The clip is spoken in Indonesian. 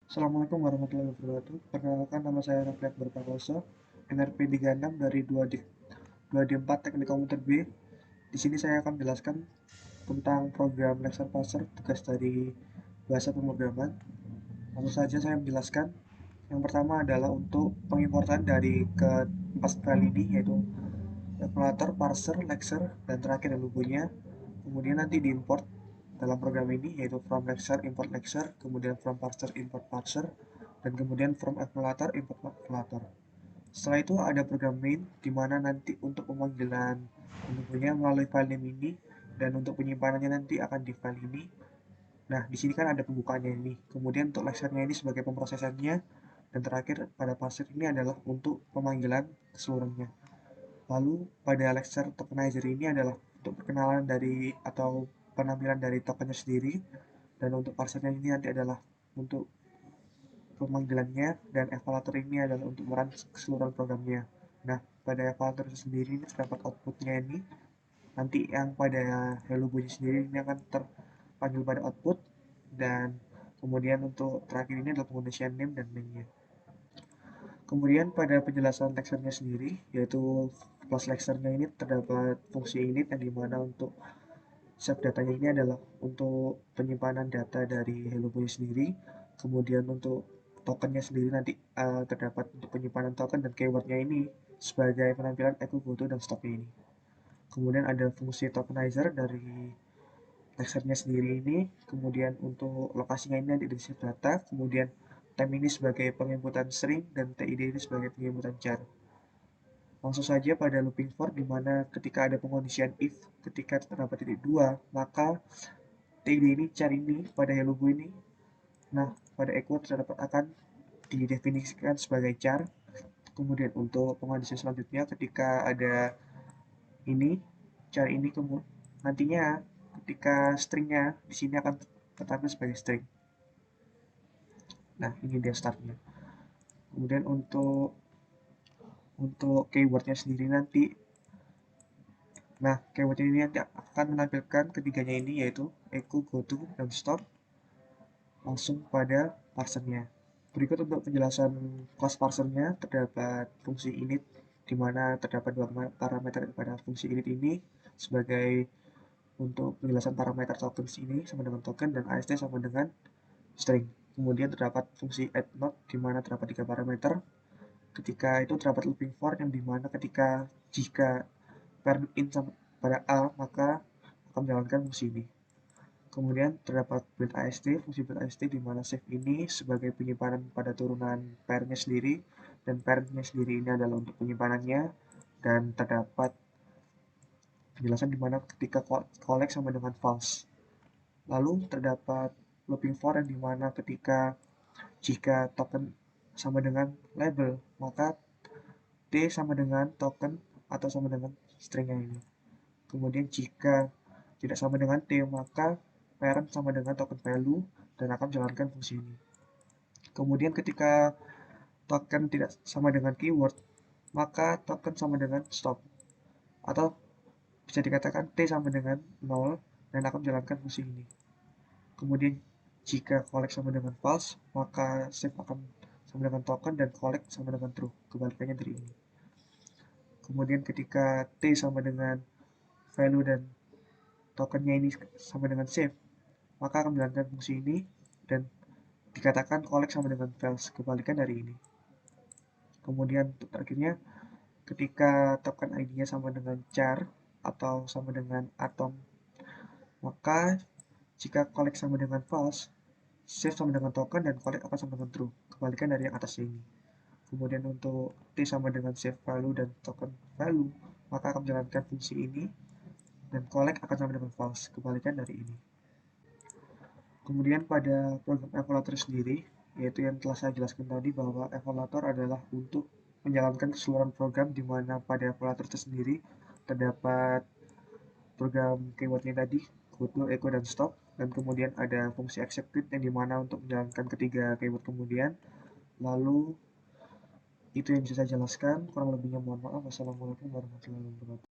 Assalamualaikum warahmatullahi wabarakatuh. Perkenalkan, nama saya Raffi Akbar Prakoso, NRP 36 dari 2D4 Teknik Komputer B. Di sini saya akan menjelaskan tentang program Lexer Parser, tugas dari bahasa pemrograman. Langsung saja saya menjelaskan. Yang pertama adalah untuk pengimportan dari keempat file ini, yaitu evaluator, parser, lexer, dan terakhir logonya. Kemudian nanti diimport dalam program ini, yaitu from lexer import lexer, kemudian from parser import parser, dan kemudian from evaluator import evaluator. Setelah itu ada program main, di mana nanti untuk pemanggilan menunggunya melalui file name ini, dan untuk penyimpanannya nanti akan di file ini. Nah, di sini kan ada pembukaannya ini. Kemudian untuk lexernya ini sebagai pemrosesannya, dan terakhir pada parser ini adalah untuk pemanggilan keseluruhannya. Lalu pada lecture tokenizer ini adalah untuk perkenalan dari atau penampilan dari tokennya sendiri, dan untuk parsernya ini nanti adalah untuk pemanggilannya, dan evaluator ini adalah untuk merun keseluruhan programnya. Nah, pada evaluator sendiri ini terdapat outputnya ini, nanti yang pada hello bunyi sendiri ini akan terpanggil pada output, dan kemudian untuk terakhir ini adalah penggunaan name dan main-nya. Kemudian pada penjelasan lecture-nya sendiri, yaitu kelas lecture-nya ini terdapat fungsi init yang dimana untuk save datanya ini adalah untuk penyimpanan data dari Hello Boy sendiri. Kemudian untuk tokennya sendiri nanti terdapat untuk penyimpanan token, dan keywordnya ini sebagai penampilan echo foto dan stoknya ini. Kemudian ada fungsi tokenizer dari lecture-nya sendiri ini. Kemudian untuk lokasinya ini nanti di save data. Kemudian time ini sebagai penginputan string, dan TID ini sebagai penginputan char. Langsung saja pada looping for, di mana ketika ada pengondisian if ketika terdapat titik 2, maka TID ini char ini pada hello boy ini, nah pada echo terdapat akan didefinisikan sebagai char. Kemudian untuk pengondisian selanjutnya, ketika ada ini char ini, kemudian nantinya ketika stringnya di sini akan tertampil sebagai string. Nah, ini dia startnya. Kemudian untuk keywordnya sendiri nanti, nah keyword ini nanti akan menampilkan ketiganya ini, yaitu echo, goto, dan stop, langsung pada parsernya. Berikut untuk penjelasan kelas parsernya, terdapat fungsi init, di mana terdapat dua parameter pada fungsi init ini sebagai untuk penjelasan parameter token ini sama dengan token, dan AST sama dengan string. Kemudian terdapat fungsi add node, di mana terdapat tiga parameter. Ketika itu terdapat looping for, yang dimana jika parent in pada A, maka akan menjalankan fungsi ini. Kemudian terdapat build AST, fungsi build AST, di mana save ini sebagai penyimpanan pada turunan parentnya sendiri, dan parentnya sendiri ini adalah untuk penyimpanannya. Dan terdapat penjelasan di mana ketika collect sama dengan false. Lalu terdapat looping for, yang dimana jika token sama dengan label, maka T sama dengan token atau sama dengan stringnya ini. Kemudian jika tidak sama dengan T, maka parent sama dengan token value, dan akan menjalankan fungsi ini. Kemudian ketika token tidak sama dengan keyword, maka token sama dengan stop, atau bisa dikatakan T sama dengan 0, dan akan menjalankan fungsi ini. Kemudian jika collect sama dengan false, maka save akan sama dengan token, dan collect sama dengan true, kebalikannya dari ini. Kemudian ketika T sama dengan value dan tokennya ini sama dengan save, maka akan menjalankan fungsi ini, dan dikatakan collect sama dengan false, kebalikan dari ini. Kemudian untuk akhirnya, ketika token ID-nya sama dengan char atau sama dengan atom, maka jika collect sama dengan false, save sama dengan token, dan collect akan sama dengan true, kebalikan dari yang atasnya ini. Kemudian untuk T sama dengan save value dan token value, maka akan menjalankan fungsi ini, dan collect akan sama dengan false, kebalikan dari ini. Kemudian pada program evaluator sendiri, yaitu yang telah saya jelaskan tadi, bahwa evaluator adalah untuk menjalankan keseluruhan program, di mana pada evaluator tersendiri terdapat program keywordnya tadi, goto, echo, dan stop, dan kemudian ada fungsi execute, yang dimana untuk menjalankan ketiga keyword kemudian. Lalu itu yang bisa saya jelaskan, kurang lebihnya mohon maaf. Wassalamualaikum warahmatullahi wabarakatuh.